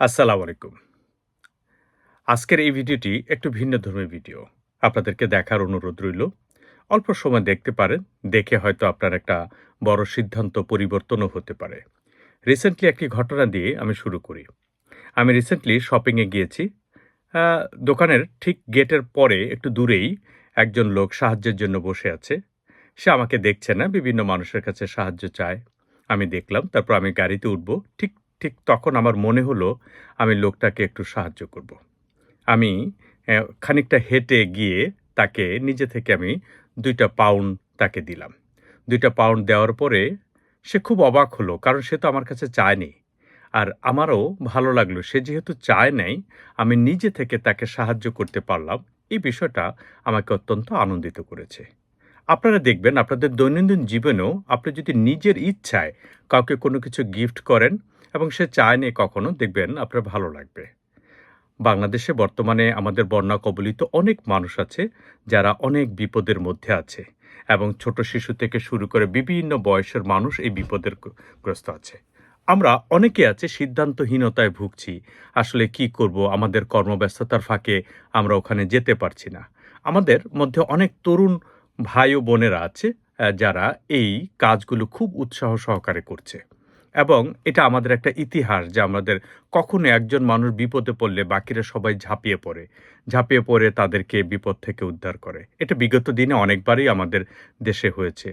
আসসালামু আলাইকুম। আজকের এই ভিডিওটি একটু ভিন্ন ধর্মী ভিডিও। আপনাদেরকে দেখার অনুরোধ রইল। অল্প সময় দেখতে পারেন। দেখে হয়তো আপনার একটা বড় সিদ্ধান্ত পরিবর্তনও হতে পারে। রিসেন্টলি একটি ঘটনা দিয়ে আমি শুরু করি। আমি রিসেন্টলি শপিংয়ে গিয়েছি। আ দোকানের ঠিক গেটের পরে একটু দূরেই একজন লোক সাহায্যের জন্য বসে আছে। সে আমাকে দেখছে না, বিভিন্ন মানুষের কাছে সাহায্য চায়। আমি দেখলাম, তারপর আমি গাড়িতে উঠব। ঠিক ঠিক তখন আমার মনে হলো আমি লোকটাকে একটু সাহায্য করব। আমি খানিকটা হেঁটে গিয়ে তাকে নিজে থেকে আমি ২ টা পাউন্ড তাকে দিলাম। ২ টা পাউন্ড দেওয়ার পরে সে খুব অবাক হলো। কারণ সে তো আমার কাছে চায়নি। আর আমারও ভালো লাগলো। সে যেহেতু চায় নাই, আমি নিজে থেকে তাকে সাহায্য করতে পারলাম। এই বিষয়টা আমাকে অত্যন্ত আনন্দিত করেছে। আপনারা দেখবেন আপনাদের দৈনন্দিন জীবনেও আপনি যদি নিজের ইচ্ছায় কাউকে কোনো কিছু গিফট করেন এবং সে চায়নি কখনো, দেখবেন আপনার ভালো লাগবে। বাংলাদেশে বর্তমানে আমাদের বন্যা কবলিত অনেক মানুষ আছে যারা অনেক বিপদের মধ্যে আছে এবং ছোট শিশু থেকে শুরু করে বিভিন্ন বয়সের মানুষ এই বিপদের গ্রস্ত আছে। আমরা অনেকে আছে সিদ্ধান্তহীনতায় ভুগছি। আসলে কি করব? আমাদের কর্মব্যস্ততার ফাঁকে আমরা ওখানে যেতে পারছি না। আমাদের মধ্যে অনেক তরুণ ভাই ও বোনেরা আছে যারা এই কাজগুলো খুব উৎসাহ সহকারে করছে। এবং এটা আমাদের একটা ইতিহাস যে আমাদের কখনো একজন মানুষ বিপদে পড়লে বাকিরা সবাই ঝাঁপিয়ে পড়ে। ঝাঁপিয়ে পড়ে তাদেরকে বিপদ থেকে উদ্ধার করে। এটা বিগত দিনে অনেকবারই আমাদের দেশে হয়েছে।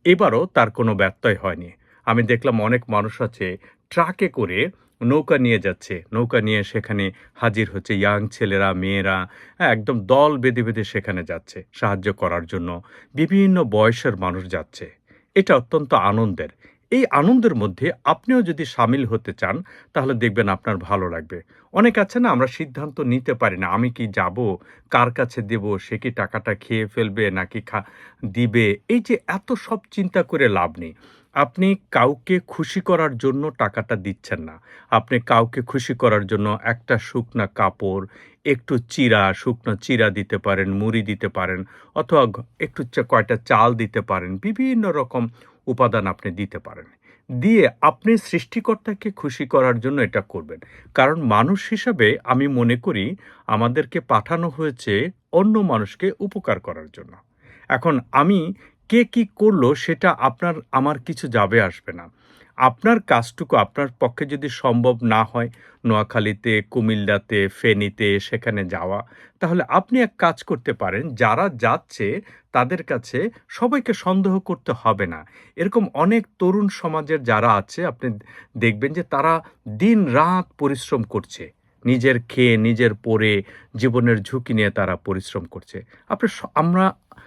এবারও তার কোনো ব্যত্যয় হয়নি। আমি দেখলাম অনেক মানুষ আছে ট্রাকে করে নৌকা নিয়ে যাচ্ছে। নৌকা নিয়ে সেখানে হাজির হচ্ছে ইয়াং ছেলেরা, মেয়েরা, একদম দল বেঁধে, বেঁধে সেখানে যাচ্ছে সাহায্য করার জন্য। বিভিন্ন বয়সের মানুষ যাচ্ছে। এটা অত্যন্ত আনন্দের। এই আনন্দের মধ্যে আপনিও যদি শামিল হতে চান, তাহলে দেখবেন আপনার ভালো লাগবে। অনেক আছে না, আমরা সিদ্ধান্ত নিতে পারি না। আমি কি যাবো? কার কাছে দেবো? সে কি টাকাটা খেয়ে ফেলবে নাকি দিবে? এই যে এত সব চিন্তা করে লাভ নেই। আপনি কাউকে খুশি করার জন্য টাকাটা দিচ্ছেন না। আপনি কাউকে খুশি করার জন্য একটা শুকনা কাপড়, একটু চিড়া, শুকনো চিড়া দিতে পারেন, মুড়ি দিতে পারেন অথবা একটু কয়টা চাল দিতে পারেন। বিভিন্ন রকম উপাদান আপনি দিতে পারেন। দিয়ে আপনি সৃষ্টিকর্তাকে খুশি করার জন্য এটা করবেন। কারণ মানুষ হিসাবে আমি মনে করি আমাদেরকে পাঠানো হয়েছে অন্য মানুষকে উপকার করার জন্য। এখন আমি কে কি করলো সেটা আপনার আমার কিছু যাবে আসবে না। আপনার কাজটুকু আপনার পক্ষে যদি সম্ভব না হয় নোয়াখালীতে, কুমিল্লাতে, ফেনীতে সেখানে যাওয়া, তাহলে আপনি এক কাজ করতে পারেন, যারা যাচ্ছে তাদের কাছে সবাইকে সন্দেহ করতে হবে না। এরকম অনেক তরুণ সমাজের যারা আছে আপনি দেখবেন যে তারা দিন-রাত পরিশ্রম করছে। নিজের খেয়ে, নিজের পড়ে, জীবনের ঝুঁকি নিয়ে তারা পরিশ্রম করছে। আপনি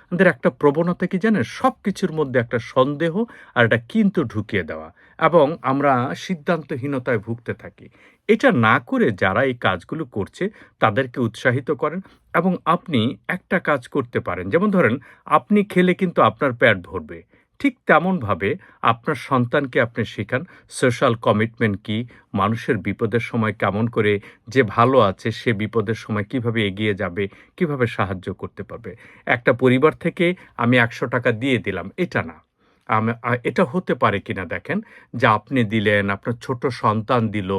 আমাদের একটা প্রবণতা কি জানেন? সবকিছুর মধ্যে একটা সন্দেহ আর একটা কিন্তু ঢুকিয়ে দেওয়া এবং আমরা সিদ্ধান্তহীনতায় ভুগতে থাকি। এটা না করে যারা এই কাজগুলো করছে তাদেরকে উৎসাহিত করেন এবং আপনি একটা কাজ করতে পারেন। যেমন ধরেন, আপনি খেলে কিন্তু আপনার পেট ভরবে। ঠিক তেমনভাবে আপনার সন্তানকে আপনি শেখান সোশ্যাল কমিটমেন্ট কি, মানুষের বিপদের সময় কেমন করে, যে ভালো আছে সে বিপদের সময় কিভাবে এগিয়ে যাবে, কিভাবে সাহায্য করতে পারবে। একটা পরিবার থেকে আমি ৳১০০ দিয়ে দিলাম, এটা না। এটা হতে পারে কিনা দেখেন, যে আপনি দিলেন, আপনার ছোট সন্তান দিল,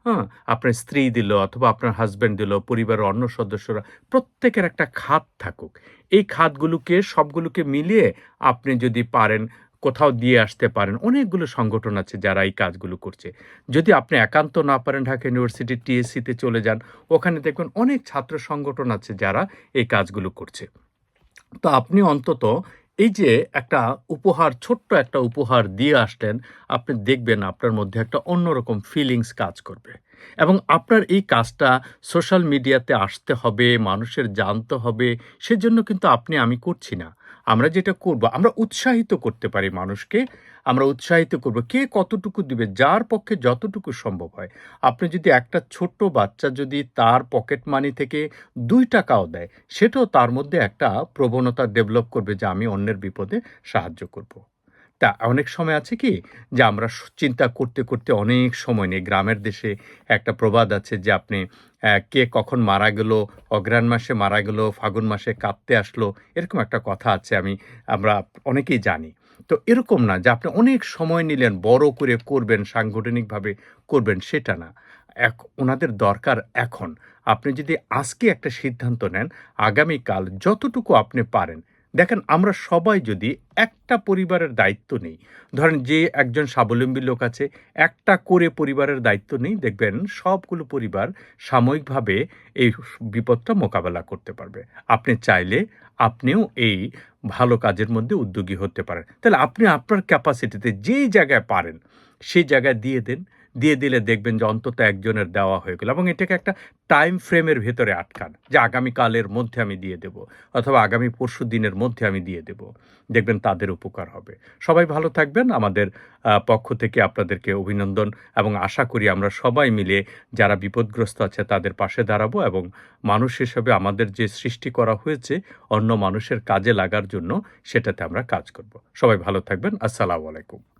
হ্যাঁ? আপনার স্ত্রী দিল অথবা আপনার হাসব্যান্ড দিল, পরিবারের অন্য সদস্যরা, প্রত্যেকের একটা খাত থাকুক। এই খাতগুলোকে সবগুলোকে মিলিয়ে আপনি যদি পারেন কোথাও দিয়ে আসতে পারেন। অনেকগুলো সংগঠন আছে যারা এই কাজগুলো করছে। যদি আপনি একান্ত না পারেন ঢাকা ইউনিভার্সিটির টিএসসিতে চলে যান। ওখানে দেখবেন অনেক ছাত্র সংগঠন আছে যারা এই কাজগুলো করছে। তো আপনি অন্তত এই যে একটা উপহার, ছোট্ট একটা উপহার দিয়ে আসলেন, আপনি দেখবেন আপনার মধ্যে একটা অন্যরকম ফিলিংস কাজ করবে। এবং আপনার এই কাজটা সোশ্যাল মিডিয়াতে আসতে হবে, মানুষের জানতে হবে, সেজন্য কিন্তু আমি করছি না। আমরা যেটা করব, আমরা উৎসাহিত করতে পারি মানুষকে। আমরা উৎসাহিত করব। কে কতটুকু দিবে? যার পক্ষে যতটুকু সম্ভব হয়। আপনি যদি একটা ছোট্ট বাচ্চা যদি তার পকেট মানি থেকে ৳২ দেয়, সেটাও তার মধ্যে একটা প্রবণতা ডেভেলপ করবে যে আমি অন্যের বিপদে সাহায্য করব। তা অনেক সময় আছে কি যে আমরা চিন্তা করতে, করতে অনেক সময় নেই। গ্রামের দেশে একটা প্রবাদ আছে যে আপনি কে কখন মারা গেল, অগ্রহায়ণ মাসে মারা গেল, ফাল্গুন মাসে কাঁদতে আসলো। এরকম একটা কথা আছে, আমরা অনেকেই জানি। তো এরকম না যে আপনি অনেক সময় নিলেন, বড় করে করবেন, সাংগঠনিকভাবে করবেন সেটা না। উনাদের দরকার এখন। আপনি যদি আজকে একটা সিদ্ধান্ত নেন, আগামীকাল যতটুকু আপনি পারেন, দেখেন আমরা সবাই যদি একটা পরিবারের দায়িত্ব নেই, ধরেন যে একজন স্বাবলম্বী লোক আছে, একটা করে পরিবারের দায়িত্ব নেই, দেখবেন সবগুলো পরিবার সাময়িকভাবে এই বিপদটা মোকাবেলা করতে পারবে। আপনি চাইলে আপনিও এই ভালো কাজের মধ্যে উদ্যোগী হতে পারেন। তাহলে আপনি আপনার ক্যাপাসিটিতে যেই জায়গায় পারেন, সেই জায়গায় দিয়ে দেন। দিয়ে দিলে দেখবেন যে অন্তত একজনের দেওয়া হয়ে গেল এবং এটাকে একটা টাইম ফ্রেমের ভেতরে আটকান যে আগামীকালের মধ্যে আমি দিয়ে দেব অথবা আগামী পরশুদিনের মধ্যে আমি দিয়ে দেব। দেখবেন তাদের উপকার হবে। সবাই ভালো থাকবেন। আমাদের পক্ষ থেকে আপনাদেরকে অভিনন্দন এবং আশা করি আমরা সবাই মিলে যারা বিপদগ্রস্ত আছে তাদের পাশে দাঁড়াবো এবং মানুষ হিসেবে আমাদের যে সৃষ্টি করা হয়েছে অন্য মানুষের কাজে লাগার জন্য সেটাতে আমরা কাজ করব। সবাই ভালো থাকবেন। আসসালামু আলাইকুম।